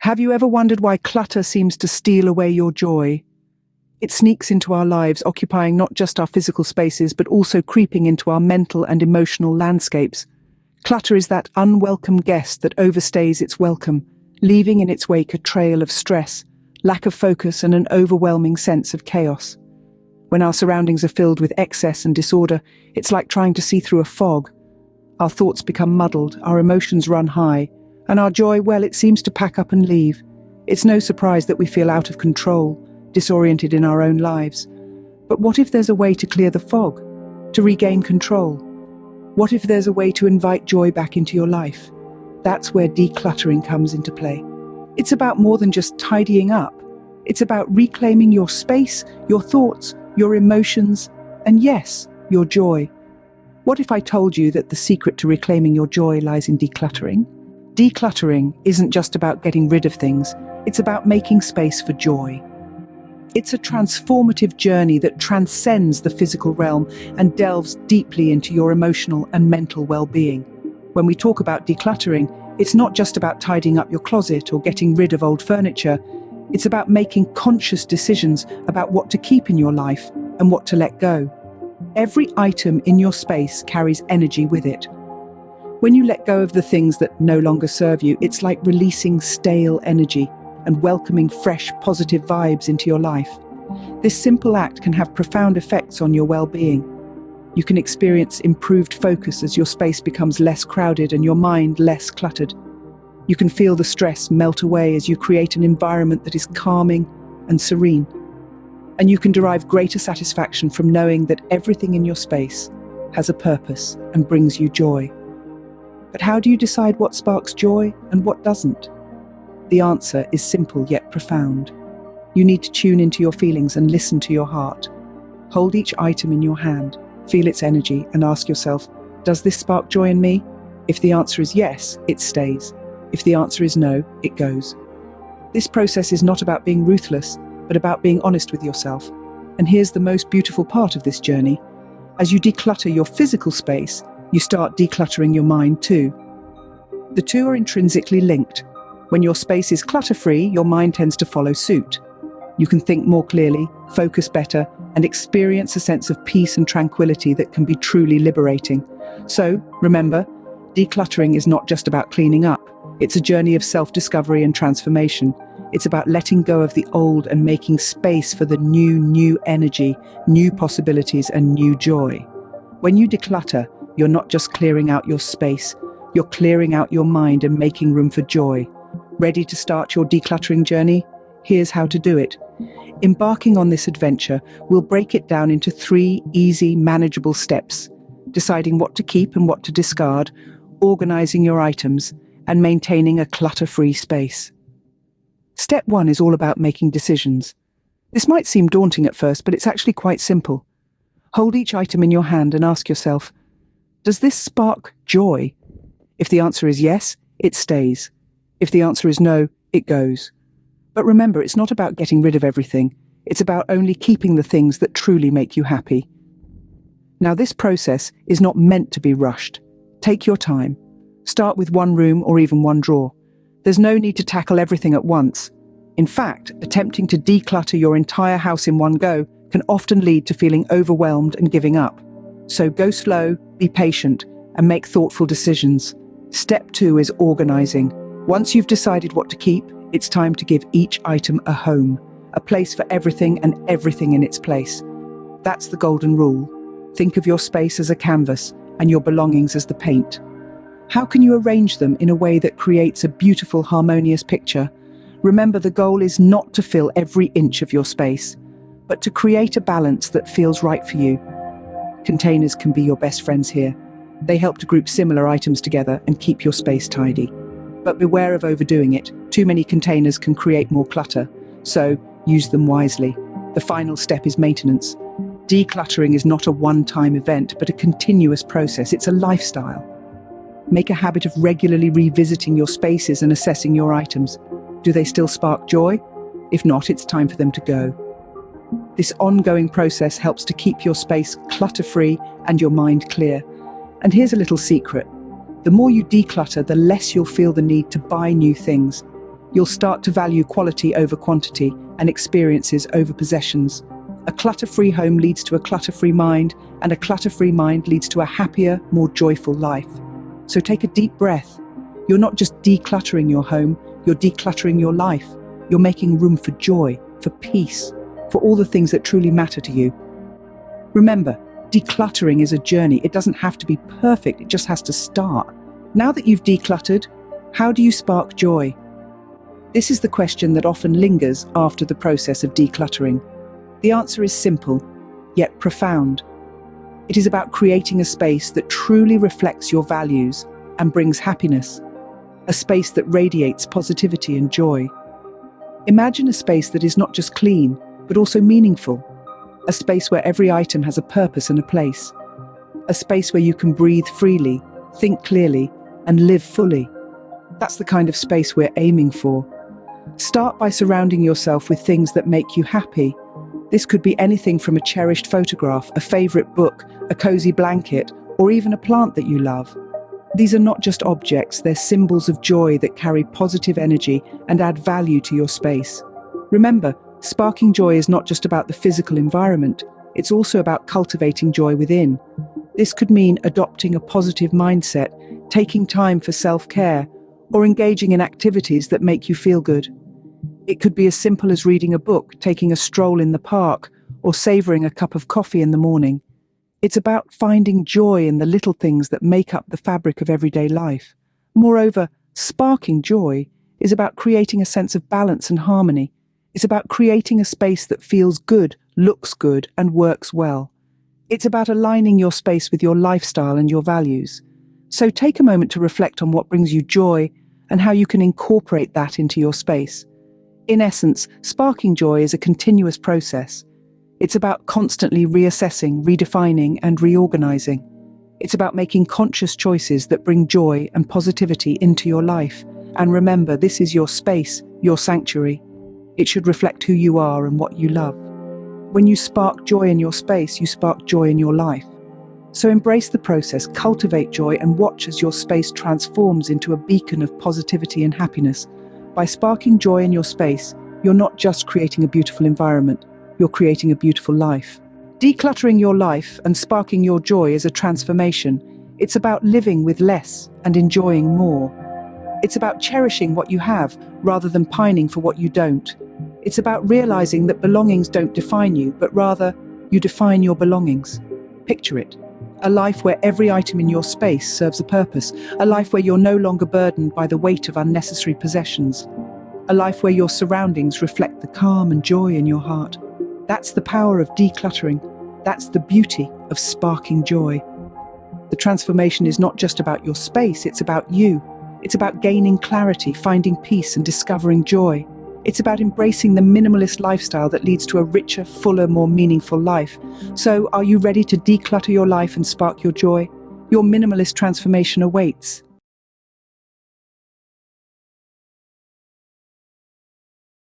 Have you ever wondered why clutter seems to steal away your joy? It sneaks into our lives, occupying not just our physical spaces, but also creeping into our mental and emotional landscapes. Clutter is that unwelcome guest that overstays its welcome, leaving in its wake a trail of stress, lack of focus, and an overwhelming sense of chaos. When our surroundings are filled with excess and disorder, it's like trying to see through a fog. Our thoughts become muddled, our emotions run high, and our joy, well, it seems to pack up and leave. It's no surprise that we feel out of control, disoriented in our own lives. But what if there's a way to clear the fog, to regain control? What if there's a way to invite joy back into your life? That's where decluttering comes into play. It's about more than just tidying up. It's about reclaiming your space, your thoughts, your emotions, and yes, your joy. What if I told you that the secret to reclaiming your joy lies in decluttering? Decluttering isn't just about getting rid of things, it's about making space for joy. It's a transformative journey that transcends the physical realm and delves deeply into your emotional and mental well-being. When we talk about decluttering, it's not just about tidying up your closet or getting rid of old furniture. It's about making conscious decisions about what to keep in your life and what to let go. Every item in your space carries energy with it. When you let go of the things that no longer serve you, it's like releasing stale energy and welcoming fresh, positive vibes into your life. This simple act can have profound effects on your well-being. You can experience improved focus as your space becomes less crowded and your mind less cluttered. You can feel the stress melt away as you create an environment that is calming and serene. And you can derive greater satisfaction from knowing that everything in your space has a purpose and brings you joy. But how do you decide what sparks joy and what doesn't? The answer is simple yet profound. You need to tune into your feelings and listen to your heart. Hold each item in your hand, feel its energy, and ask yourself, does this spark joy in me? If the answer is yes, it stays. If the answer is no, it goes. This process is not about being ruthless, but about being honest with yourself. And here's the most beautiful part of this journey. As you declutter your physical space, you start decluttering your mind too. The two are intrinsically linked. When your space is clutter-free, your mind tends to follow suit. You can think more clearly, focus better, and experience a sense of peace and tranquility that can be truly liberating. So, remember, decluttering is not just about cleaning up. It's a journey of self-discovery and transformation. It's about letting go of the old and making space for the new energy, new possibilities, and new joy. When you declutter, you're not just clearing out your space, you're clearing out your mind and making room for joy. Ready to start your decluttering journey? Here's how to do it. Embarking on this adventure, we'll break it down into 3 easy, manageable steps: deciding what to keep and what to discard, organizing your items, and maintaining a clutter-free space. Step 1 is all about making decisions. This might seem daunting at first, but it's actually quite simple. Hold each item in your hand and ask yourself, does this spark joy? If the answer is yes, it stays. If the answer is no, it goes. But remember, it's not about getting rid of everything. It's about only keeping the things that truly make you happy. Now, this process is not meant to be rushed. Take your time. Start with one room or even one drawer. There's no need to tackle everything at once. In fact, attempting to declutter your entire house in one go can often lead to feeling overwhelmed and giving up. So go slow, be patient, and make thoughtful decisions. Step 2 is organizing. Once you've decided what to keep, it's time to give each item a home, a place for everything and everything in its place. That's the golden rule. Think of your space as a canvas and your belongings as the paint. How can you arrange them in a way that creates a beautiful, harmonious picture? Remember, the goal is not to fill every inch of your space, but to create a balance that feels right for you. Containers can be your best friends here. They help to group similar items together and keep your space tidy. But beware of overdoing it. Too many containers can create more clutter, so use them wisely. The final step is maintenance. Decluttering is not a one-time event, but a continuous process. It's a lifestyle. Make a habit of regularly revisiting your spaces and assessing your items. Do they still spark joy? If not, it's time for them to go. This ongoing process helps to keep your space clutter-free and your mind clear. And here's a little secret. The more you declutter, the less you'll feel the need to buy new things. You'll start to value quality over quantity and experiences over possessions. A clutter-free home leads to a clutter-free mind, and a clutter-free mind leads to a happier, more joyful life. So take a deep breath. You're not just decluttering your home, you're decluttering your life. You're making room for joy, for peace, for all the things that truly matter to you. Remember, decluttering is a journey. It doesn't have to be perfect, it just has to start. Now that you've decluttered, how do you spark joy? This is the question that often lingers after the process of decluttering. The answer is simple, yet profound. It is about creating a space that truly reflects your values and brings happiness. A space that radiates positivity and joy. Imagine a space that is not just clean, but also meaningful. A space where every item has a purpose and a place. A space where you can breathe freely, think clearly, and live fully. That's the kind of space we're aiming for. Start by surrounding yourself with things that make you happy. This could be anything from a cherished photograph, a favorite book, a cozy blanket, or even a plant that you love. These are not just objects, they're symbols of joy that carry positive energy and add value to your space. Remember, sparking joy is not just about the physical environment, it's also about cultivating joy within. This could mean adopting a positive mindset, taking time for self-care, or engaging in activities that make you feel good. It could be as simple as reading a book, taking a stroll in the park, or savoring a cup of coffee in the morning. It's about finding joy in the little things that make up the fabric of everyday life. Moreover, sparking joy is about creating a sense of balance and harmony. It's about creating a space that feels good, looks good, and works well. It's about aligning your space with your lifestyle and your values. So take a moment to reflect on what brings you joy and how you can incorporate that into your space. In essence, sparking joy is a continuous process. It's about constantly reassessing, redefining, and reorganizing. It's about making conscious choices that bring joy and positivity into your life. And remember, this is your space, your sanctuary. It should reflect who you are and what you love. When you spark joy in your space, you spark joy in your life. So embrace the process, cultivate joy, and watch as your space transforms into a beacon of positivity and happiness. By sparking joy in your space, you're not just creating a beautiful environment, you're creating a beautiful life. Decluttering your life and sparking your joy is a transformation. It's about living with less and enjoying more. It's about cherishing what you have rather than pining for what you don't. It's about realizing that belongings don't define you, but rather you define your belongings. Picture it. A life where every item in your space serves a purpose. A life where you're no longer burdened by the weight of unnecessary possessions. A life where your surroundings reflect the calm and joy in your heart. That's the power of decluttering. That's the beauty of sparking joy. The transformation is not just about your space, it's about you. It's about gaining clarity, finding peace, and discovering joy. It's about embracing the minimalist lifestyle that leads to a richer, fuller, more meaningful life. So, are you ready to declutter your life and spark your joy? Your minimalist transformation awaits.